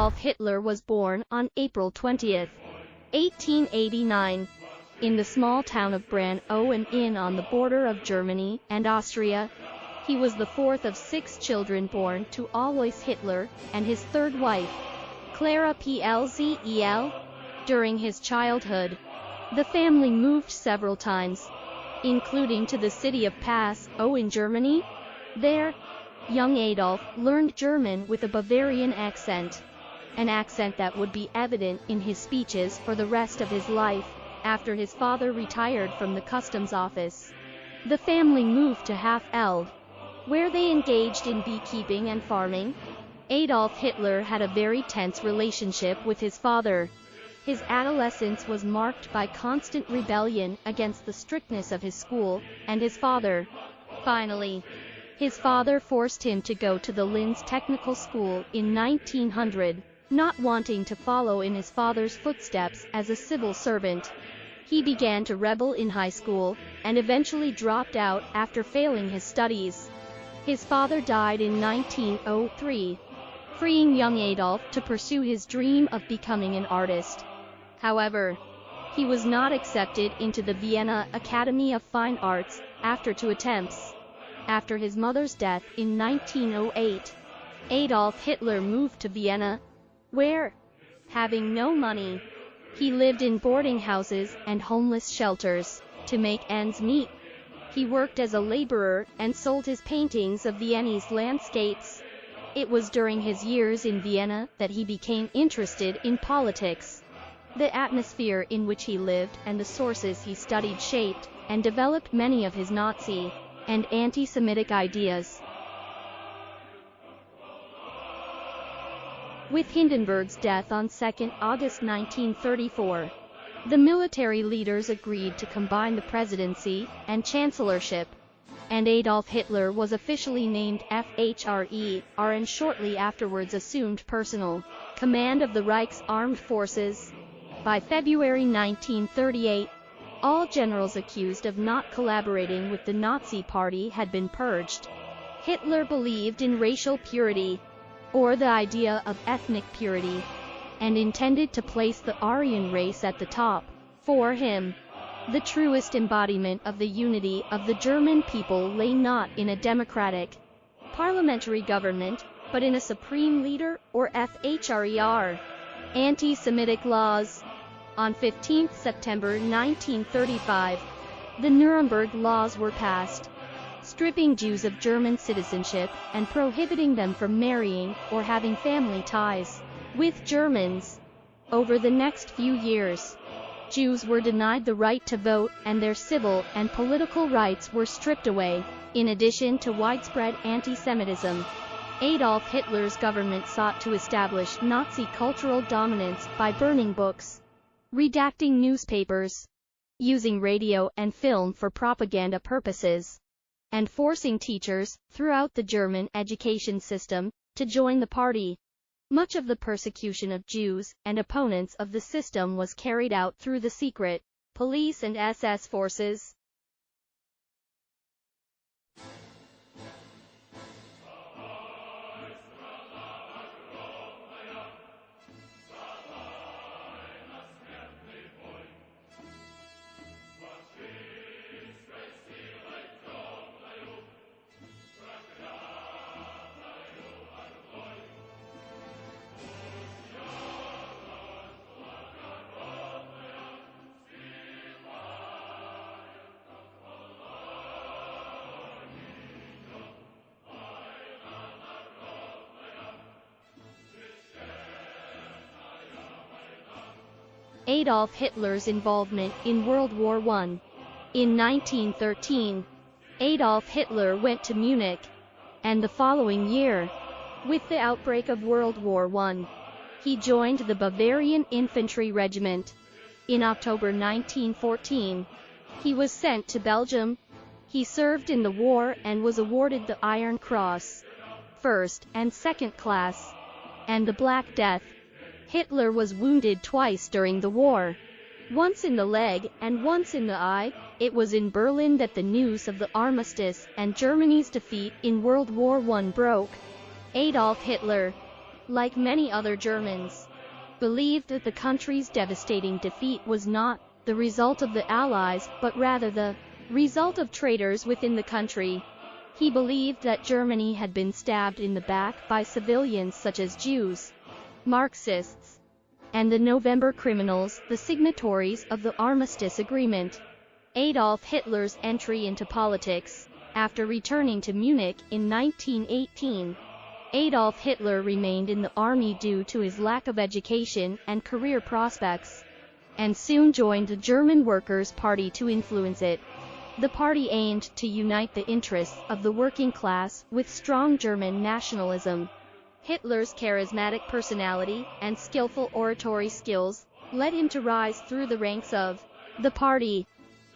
Adolf Hitler was born on April 20, 1889, in the small town of Braun-Inn on the border of Germany and Austria. He was the fourth of 6 children born to Alois Hitler and his third wife, Clara Plzel. During his childhood, the family moved several times, including to the city of Passau in Germany. There, young Adolf learned German with a Bavarian accent, an accent that would be evident in his speeches for the rest of his life. After his father retired from the customs office, the family moved to Hafeld, where they engaged in beekeeping and farming. Adolf Hitler had a very tense relationship with his father. His adolescence was marked by constant rebellion against the strictness of his school and his father. Finally, his father forced him to go to the Linz Technical School in 1900, not wanting to follow in his father's footsteps as a civil servant. He began to rebel in high school, and eventually dropped out after failing his studies. His father died in 1903, freeing young Adolf to pursue his dream of becoming an artist. However, he was not accepted into the Vienna Academy of Fine Arts after 2 attempts. After his mother's death in 1908, Adolf Hitler moved to Vienna, where, having no money, he lived in boarding houses and homeless shelters to make ends meet. He worked as a laborer and sold his paintings of Viennese landscapes. It was during his years in Vienna that he became interested in politics. The atmosphere in which he lived and the sources he studied shaped and developed many of his Nazi and anti-Semitic ideas. With Hindenburg's death on 2 August 1934, the military leaders agreed to combine the presidency and chancellorship, and Adolf Hitler was officially named FHRER and shortly afterwards assumed personal command of the Reich's armed forces. By February 1938, all generals accused of not collaborating with the Nazi Party had been purged. Hitler believed in racial purity, or the idea of ethnic purity, and intended to place the Aryan race at the top. For him, the truest embodiment of the unity of the German people lay not in a democratic, parliamentary government, but in a supreme leader, or FHRER. Anti-Semitic laws. On 15 September 1935, the Nuremberg Laws were passed, stripping Jews of German citizenship and prohibiting them from marrying or having family ties with Germans. Over the next few years, Jews were denied the right to vote and their civil and political rights were stripped away. In addition to widespread anti-Semitism, Adolf Hitler's government sought to establish Nazi cultural dominance by burning books, redacting newspapers, using radio and film for propaganda purposes, and forcing teachers throughout the German education system to join the party. Much of the persecution of Jews and opponents of the system was carried out through the secret police and SS forces. Adolf Hitler's involvement in World War I. In 1913, Adolf Hitler went to Munich, and the following year, with the outbreak of World War I, he joined the Bavarian Infantry Regiment. In October 1914, he was sent to Belgium. He served in the war and was awarded the Iron Cross, first and second class, and the Black Death. Hitler was wounded twice during the war, once in the leg and once in the eye. It was in Berlin that the news of the armistice and Germany's defeat in World War I broke. Adolf Hitler like many other Germans, believed that the country's devastating defeat was not the result of the Allies, but rather the result of traitors within the country. He believed that Germany had been stabbed in the back by civilians such as Jews, Marxists, and the November criminals, the signatories of the Armistice Agreement. Adolf Hitler's entry into politics. After returning to Munich in 1918, Adolf Hitler remained in the army due to his lack of education and career prospects, and soon joined the German Workers' Party to influence it. The party aimed to unite the interests of the working class with strong German nationalism. Hitler's charismatic personality and skillful oratory skills led him to rise through the ranks of the party,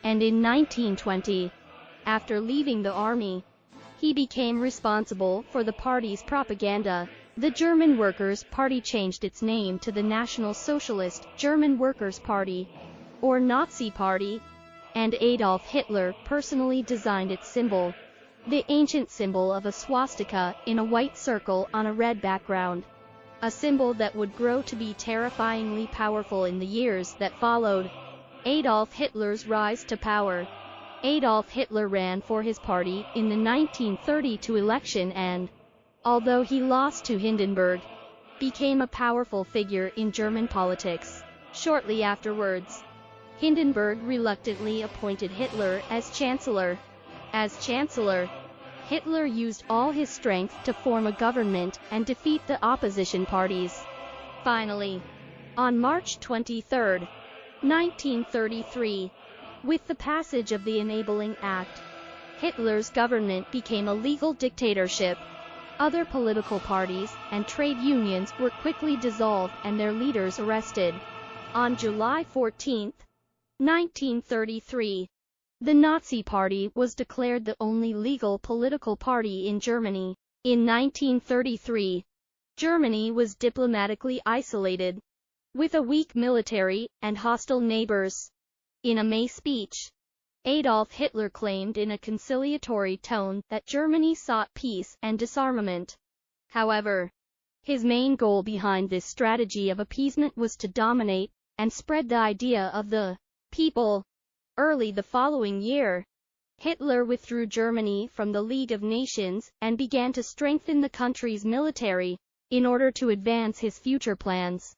and in 1920, after leaving the army, he became responsible for the party's propaganda. The German Workers' Party changed its name to the National Socialist German Workers' Party, or Nazi Party, and Adolf Hitler personally designed its symbol, the ancient symbol of a swastika in a white circle on a red background, a symbol that would grow to be terrifyingly powerful in the years that followed. Adolf Hitler's rise to power. Adolf Hitler ran for his party in the 1932 election and, although he lost to Hindenburg, became a powerful figure in German politics. Shortly afterwards, Hindenburg reluctantly appointed Hitler as Chancellor. As Chancellor, Hitler used all his strength to form a government and defeat the opposition parties. Finally, on March 23, 1933, with the passage of the Enabling Act, Hitler's government became a legal dictatorship. Other political parties and trade unions were quickly dissolved and their leaders arrested. On July 14, 1933, the Nazi Party was declared the only legal political party in Germany. In 1933, Germany was diplomatically isolated, with a weak military and hostile neighbors. In a May speech, Adolf Hitler claimed in a conciliatory tone that Germany sought peace and disarmament. However, his main goal behind this strategy of appeasement was to dominate and spread the idea of the people. Early the following year, Hitler withdrew Germany from the League of Nations and began to strengthen the country's military in order to advance his future plans.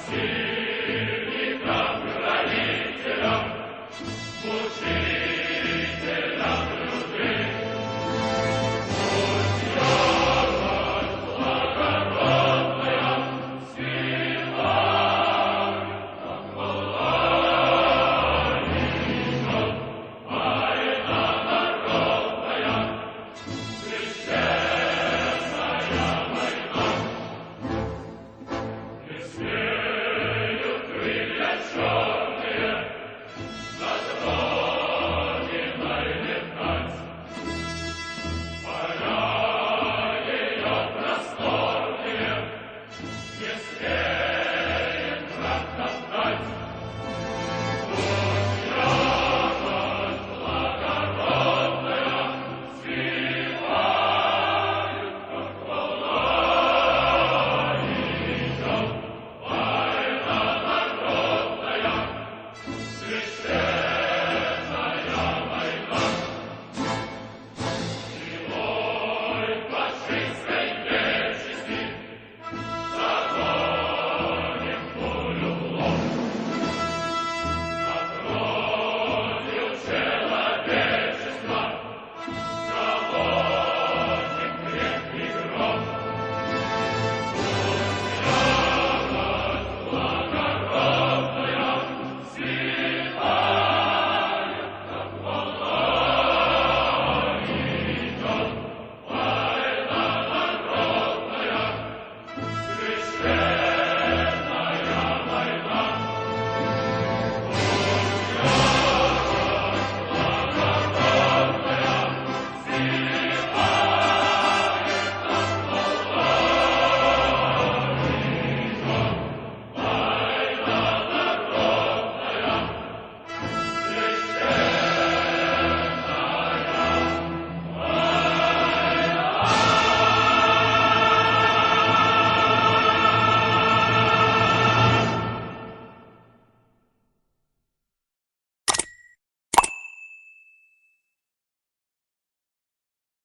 See